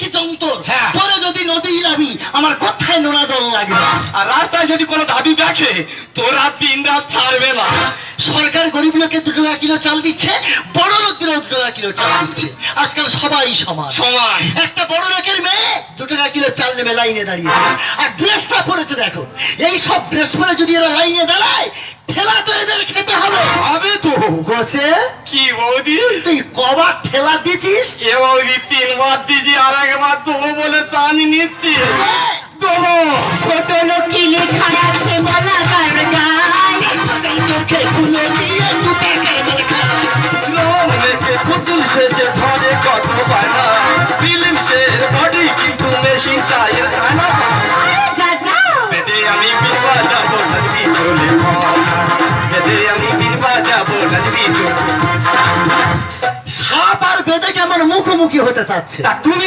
কি যন্তর, পরে যদি নদী নামি আমার কোথায় নোনা জল লাগবে। আর রাস্তায় যদি কোনো দাদু দেখে তোরা দিন রাত ছাড়বে না। সরকার গরিব লোকে 2 টাকা কিলো চাল দিচ্ছে, বড় লোকদের 2 টাকা কিলো চাল দিচ্ছে। আজকাল সবাই সমান সমান। একটা বড় লোকের মেয়ে 2 টাকা কিলো চাল নেবে লাইনে দাঁড়িয়েছে, আর ড্রেসটা পরেছে দেখো। এই সব ড্রেস পরে যদি এরা লাইনে দাঁড়ায়, ঠেলা তো এদের খেতে হবে। হবে তো। বলছে কি বৌদি, তুই কবার ঠেলা দিছিস? এ বৌদি 3 বার দিছি, আর একবার দেবো বলে চানি নিচ্ছি। দেবো। ছোট লোকি লেখা আছে বলা কার গায়, চোখে খুলে দিয়ে 2 টাকার মাল খায়। রং মেখে পুতুল সেজে ধরে কত বায়না, ফিল্মসের বডি কিন্তু মেশিন টায়ার খানা। যা যা বেদে আমি বিন বাজাবো নাচবি চলে বেদে আমি বিন বাজাবো নাচবি চলে। সাপ আর বেদে কেমন মুখোমুখি হতে চাচ্ছে। তা তুমি